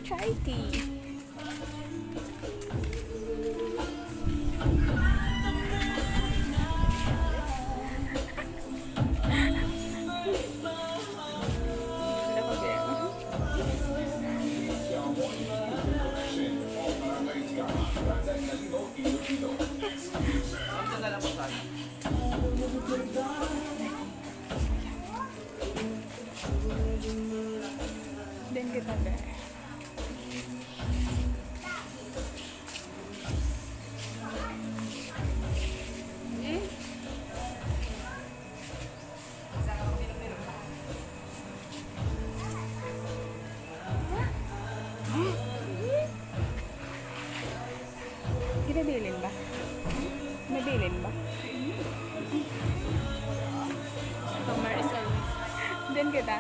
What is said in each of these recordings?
chai tea. Din kita deh. Kinabilin ba? Nabilin ba? Marisol. Din kita.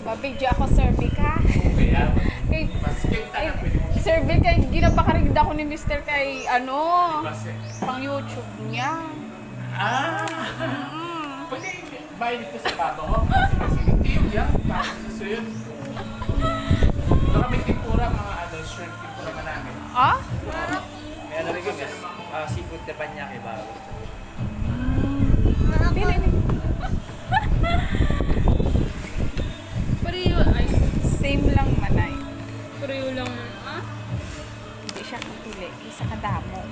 Babidyo ako, Sir Vic, ha? Kay, Sir Vic, kay ginapakarigd ako ni Mr. kay, pang YouTube niya. Pwede bayad ito sa baba ko. Kasi tiyog yan. Tapos susunod. Ito kami tempura, mga shrimp tempura na namin. Ah? May ano rin kami, seafood teppanyaki ba? Pili ni. Pareho, ay, Same lang manay. pareho lang. Hindi siya kapili. Isa kadamo.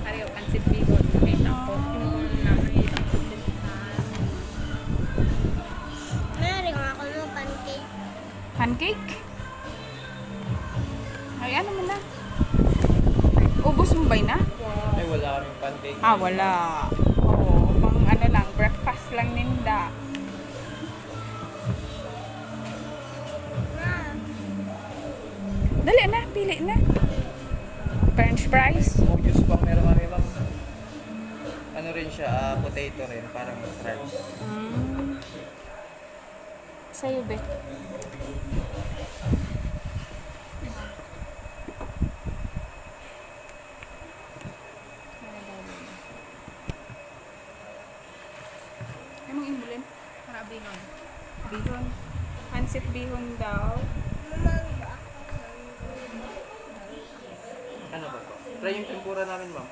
Pareho, pansit bihon. Nakita ko. Yung una nakita ko. Meron ako ng pancake. Pancake? Ay, ano mo na? Ubus mo ba na? Ay, wala kaming pancake. Ah, wala. Oo, pang ano lang, breakfast lang ninda. Dali na, pili na. French fries. Oh, juice pa meron kami bang ano rin siya, potato rin, parang fries. Sa'yo, be. Anong imulin? Para bihon. Bihon. Pansit bihon daw. Ano ba to? Try yung tempura namin, ma'am.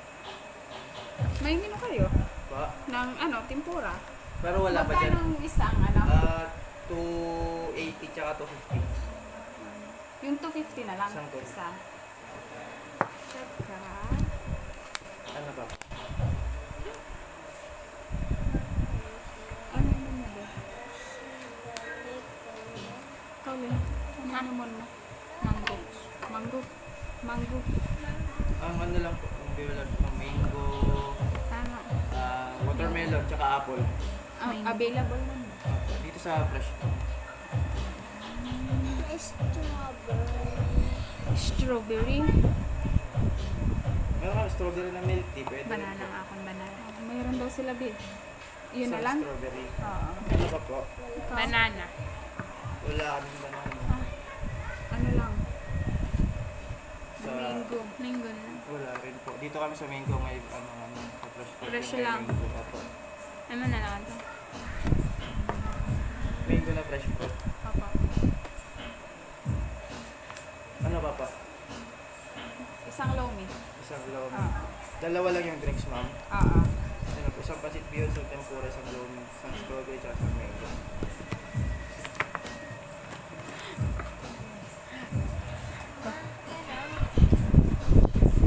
May mino kayo? Ba? Ng tempura. Pero wala pa dyan. Magkano isang 280 tsaka 250. Yung 250 na lang. Isang to. Isa. Tsaka... Ano ba? Ano yun na ba? Ikaw lang. Ano mo na? Mango. Mango. Mango. Ang ano lang po, ang biwalan po, mango, Tama. watermelon, tsaka apple. Available na. Dito sa fresh. Strawberry. Meron kami strawberry na milk tea, pwede. Banana nga akong banana. Mayroon daw sila, babe. Yun na Isang lang? strawberry. Oo. Ano ba po? Banana. Wala kaming banana. Ano lang? Sa, Mango. Mango na. wala rin po. Dito kami sa mango may sa fresh po. Fresh May lang. Mango pa po. Ano na lang ito? Mango na fresh fruit. Papa. Ano ba pa? Isang lomi. Isang lomi. Oo. Dalawa lang yung drinks, ma'am. Oo. Ano po, isang pasit bihon, isang tempura, isang lomi, isang strawberry, tsaka isang mango.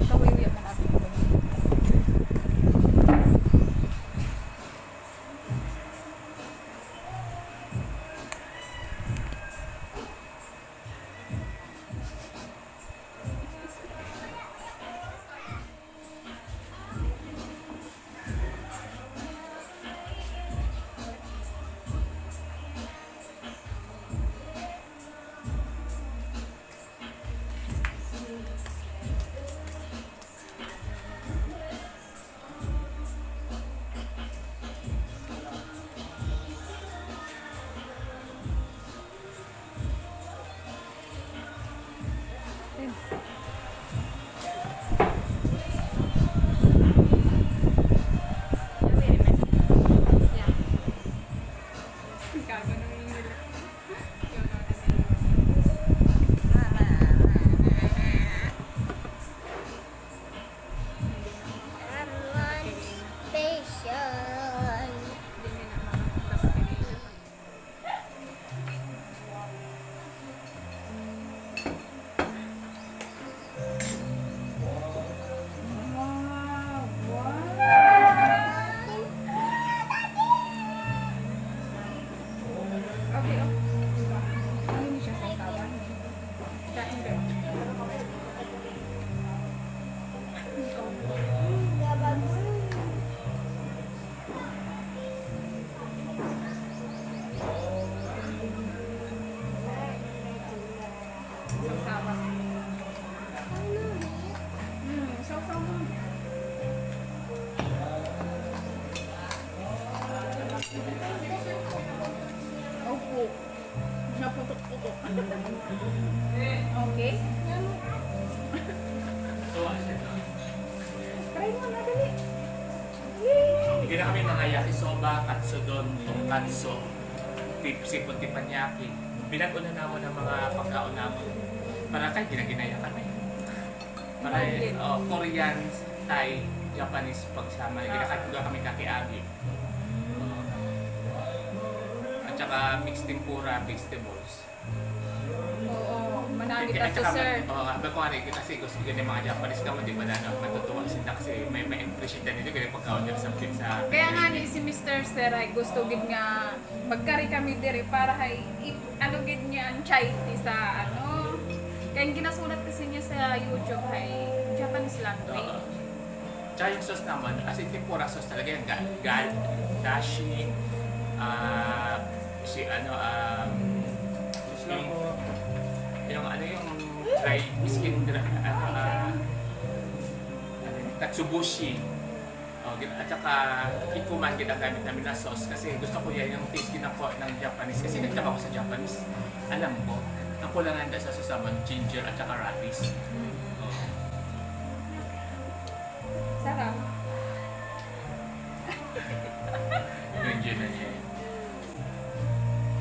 Kawiwi mo natin. Okay? Tuwa siya, no? Try mo na, dali. Hindi na kami mga yakisoba, katsudon, tonkatsu, tipsi, teppanyaki. Binag-una naman ng mga pagkaon namin. Para kahit ginaginaya kami. Para Korean, Thai, Japanese pagsama. Ginakatuga kami kakiagi. At saka mixed tempura, vegetables. Oo, managi ka At to, saka, sir. habi ko kasi gusto ganyan mga Japanese ka mo, di ba na matutuwa sila kasi may impression na nito ganyan pagkaon nila sa Kaya nga ni si Mr. Sir ay gusto gid nga magkari kami diri para hay ano gid niya ang chai tea sa ano. Kaya yung ginasulat kasi niya sa YouTube ay Japanese language. Tsaka yung sauce naman, as in tempura sauce talaga yan. Dashi, yung ano yung dry skin, katsubushi. At saka ikuman ginagamit namin na sauce kasi gusto ko yan yung taste ng Japanese. Kasi nagtaka ko sa Japanese, alam ko, ang kulangan dahil sa susaman, ginger at saka radish. Sarap. Ginger na niya.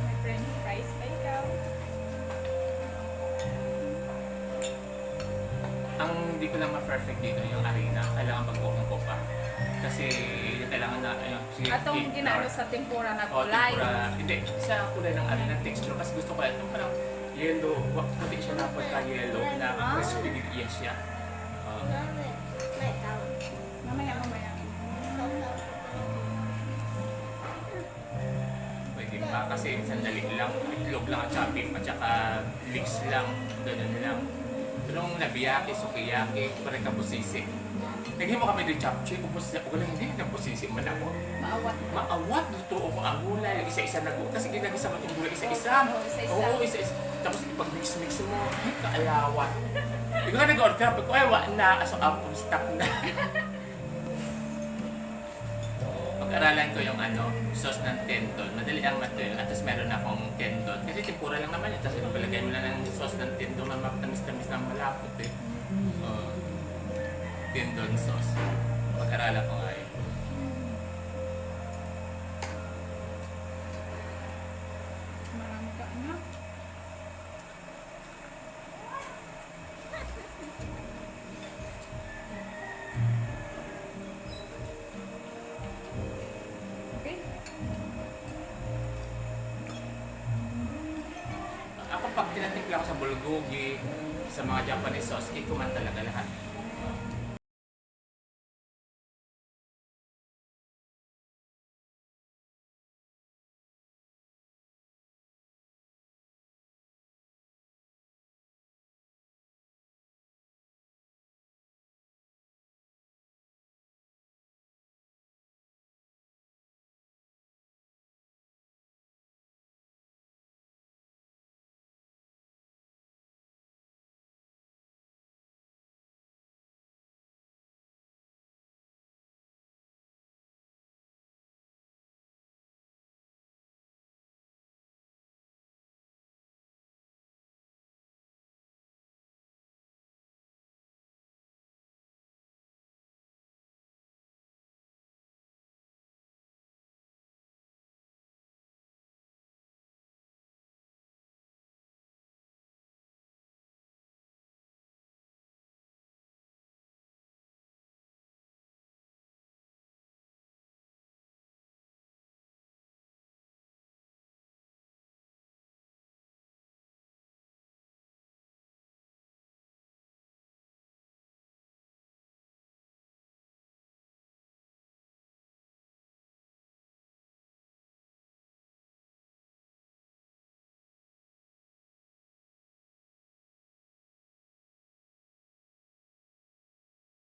May french fries pa ikaw. Ang hindi ko lang ma-perfect dito yung arena, kailangan mag-bukong ko pa. Kasi kailangan na, Atong ginano sa tempura na o kulay. tempura. Hindi, sa kulay ng arena texture. Kasi gusto ko ito parang yellow, puti siya na pagka-yellow na crispy din iya siya. May tao. Mamaya. Pwede pa kasi sandali lang, itlog lang at saka beef at saka mix lang, ganun lang. Pero nung nabiyaki, sukiyaki, parang kapusisi. Naging mo kami ng chapche, upos na ko lang, hindi napusisi man ako. Maawat. Maawat, totoo ko ang gulay, isa-isa na gulay. Kasi ginagisa mo itong gulay, isa-isa. Oo, isa-isa. Oo, isa-isa. Tapos pag-mix-mix mo, kaayawat. Ikaw nga nag-order, pag ko ay wa na, aso apong stop na. Pag-aralan ko yung sauce ng tendon. Madali ang mato yun. At tapos meron akong tendon. Kasi tempura lang naman yun. Tapos palagay mo lang ng sauce ng tendon na matamis-tamis na malapot eh. Tendon sauce. Pag-aralan ko nga yun. Marami ka na. Okay. Ako pag tinatimpla ko sa bulgogi, sa mga Japanese sauce, ikuman talaga lahat.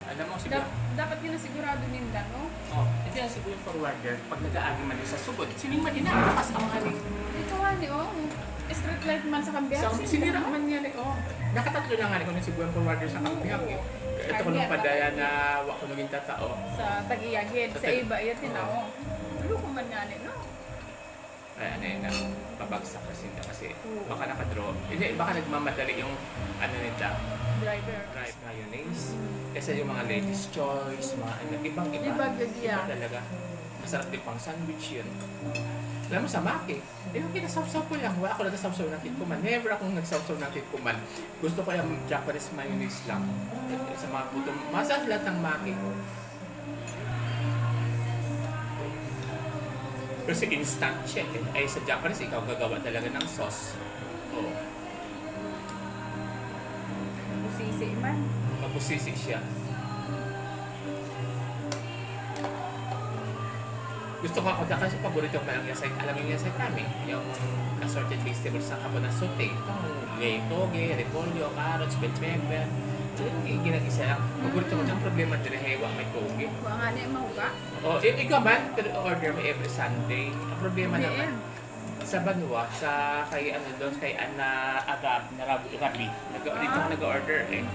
Alam mo, siguro, Dapat yun na sigurado ninda, no? hindi yan siguro yung forwarder. Pag nag-aagi man din sa sugod, sining man din nakakas ang haling. Ito nga ni, oh. Street light man sa kambiyak. So, sinira man yan eh. Nakatatlo na nga ni ko na siguro yung forwarder sa kampiyang eh. Ito ko nung padaya na wako naging tatao. Sa Tagiyagin. Sa Sa iba, yun tinaw. Ano ko man nga ni, no? Ay, ano yun na, pabagsak kasi nila kasi baka nakadraw. Hindi, baka nagmamadali yung ano nila, Driver. rice mayonnaise. Kasi yung mga ladies choice, mga ano, ibang-iba. Iba gud Iba yan. talaga. Masarap din pang sandwich yun. Alam mo sa Maki, yung kinasawsaw ko lang. Wala ako nagsawsaw ng tikuman. Never akong nagsawsaw ng tikuman. Gusto ko yung Japanese mayonnaise lang. Sa mga gutom. Masarap lahat ng Maki. Kasi instant siya eh. Ay sa Japanese, ikaw gagawa talaga ng sauce. Oo. Sisi man. Mabusisi siya. Gusto ko ako kasi paborito ko lang yasay. Alam mo yung yasay kami? Yung assorted vegetables sa kapon na saute. Itong toge, repolyo, carrots, bell pepper. So, yung ginag-isa lang. Paborito ko ng problema din na hewa may toge. Wa nga ni mahuga. O, ikaw man, order mo every Sunday. Ang problema naman, sa Banwa, sa kay ano doon, kay Ana Agab, na Rabi, dito ako nag-order eh.